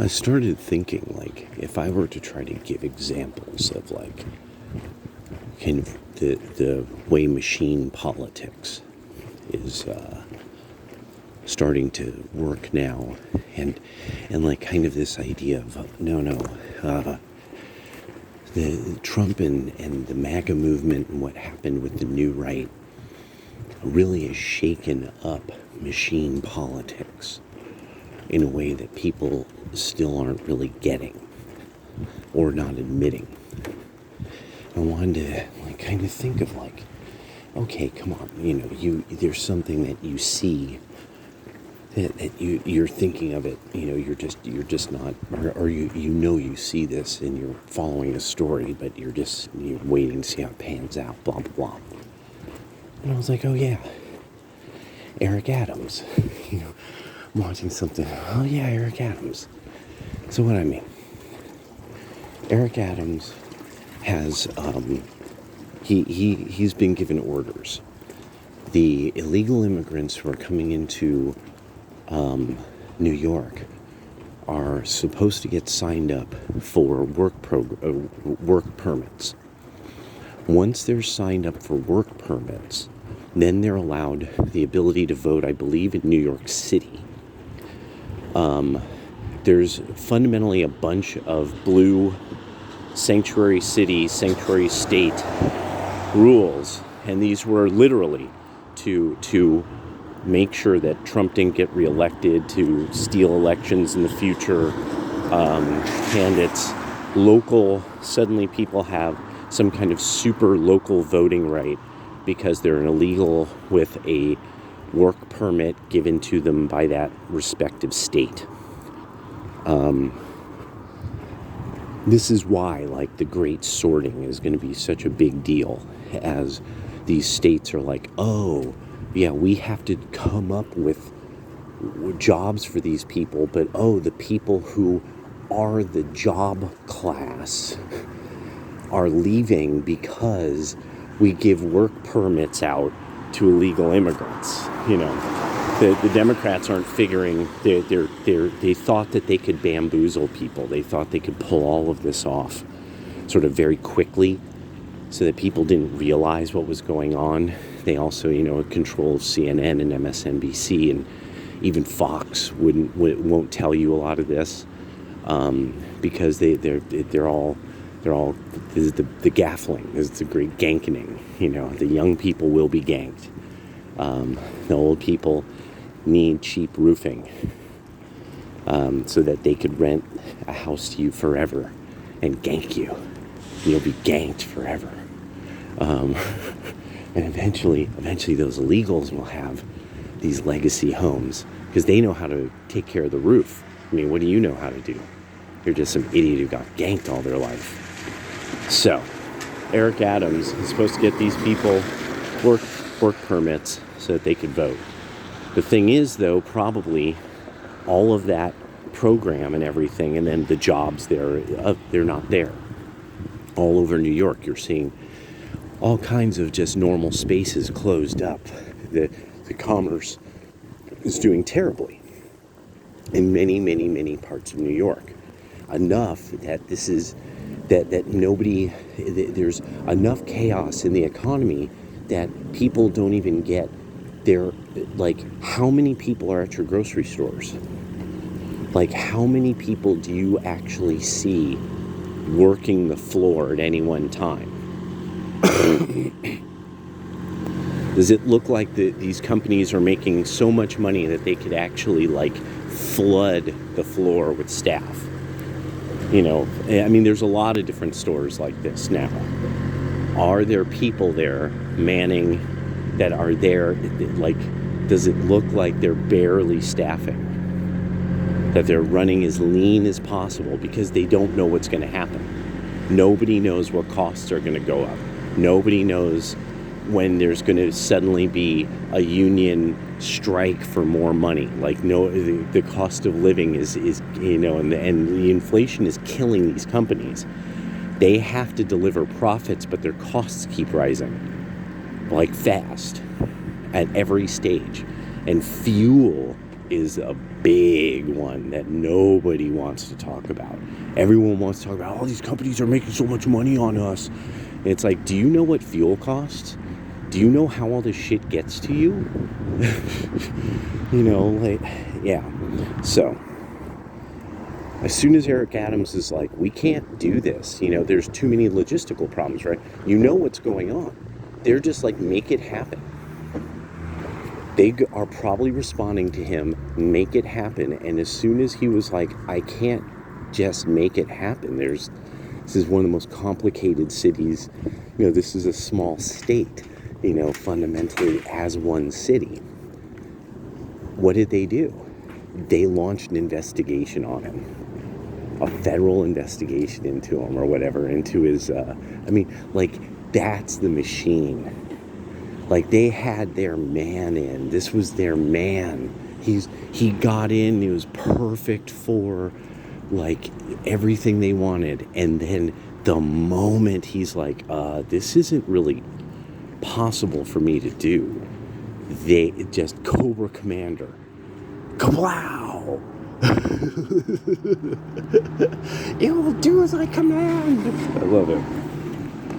I started thinking, like, if I were to try to give examples of, like, kind of the way machine politics is starting to work now, and like kind of this idea of the Trump and the MAGA movement and what happened with the new right really has shaken up machine politics in a way that people still aren't really getting or not admitting. I wanted to like kind of think of like, okay, come on, there's something that you see that you're thinking of it, you're just not, or you see this and you're following a story, but you're waiting to see how it pans out, blah blah blah. And I was like, oh yeah, Eric Adams, I'm watching something. Oh yeah, Eric Adams. So what I mean, Eric Adams has he's been given orders. The illegal immigrants who are coming into New York are supposed to get signed up for work permits. Once they're signed up for work permits, then they're allowed the ability to vote, I believe, in New York City. There's fundamentally a bunch of blue sanctuary city, sanctuary state rules, and these were literally to make sure that Trump didn't get reelected, to steal elections in the future, and it's local. Suddenly people have some kind of super local voting right because they're an illegal with a work permit given to them by that respective state. This is why, like, the great sorting is going to be such a big deal, as these states are like, oh, yeah, we have to come up with jobs for these people, but the people who are the job class are leaving because we give work permits out to illegal immigrants. The Democrats aren't figuring. They thought that they could bamboozle people. They thought they could pull all of this off sort of very quickly so that people didn't realize what was going on. They also, control CNN and MSNBC, and even Fox won't tell you a lot of this because they're all this is the gaffling. This is the great gankening. The young people will be ganked. The old people need cheap roofing so that they could rent a house to you forever and gank you. You'll be ganked forever. And eventually those illegals will have these legacy homes because they know how to take care of the roof. I mean, what do you know how to do? You're just some idiot who got ganked all their life. So, Eric Adams is supposed to get these people work permits so that they could vote. The thing is, though, probably all of that program and everything, and then the jobs there, they're not there. All over New York, you're seeing all kinds of just normal spaces closed up. The commerce is doing terribly in many, many, many parts of New York. Enough that that nobody, there's enough chaos in the economy that people don't even get their, like, how many people are at your grocery stores? Like, how many people do you actually see working the floor at any one time? Does it look like these companies are making so much money that they could actually, like, flood the floor with staff? I mean, there's a lot of different stores like this now. Are there people there manning that are there? Like, does it look like they're barely staffing? That they're running as lean as possible because they don't know what's going to happen. Nobody knows what costs are going to go up. Nobody knows when there's going to suddenly be a union strike for more money. Like, the cost of living is and the inflation is killing these companies. They have to deliver profits, but their costs keep rising, like, fast at every stage. And fuel is a big one that nobody wants to talk about. Everyone wants to talk about, all these companies are making so much money on us. And it's like, do you know what fuel costs? Do you know how all this shit gets to you? Like, yeah. So, as soon as Eric Adams is like, we can't do this, there's too many logistical problems, right? You know what's going on. They're just like, make it happen. They are probably responding to him, make it happen. And as soon as he was like, I can't just make it happen. This is one of the most complicated cities. This is a small state, fundamentally as one city. What did they do? They launched an investigation on him, a federal investigation into him or whatever, into his, that's the machine. Like, they had their man in. This was their man. He got in. He was perfect for, like, everything they wanted. And then the moment he's like, this isn't really possible for me to do, they just Cobra Commander. Kablow! It will do as I command. I love it.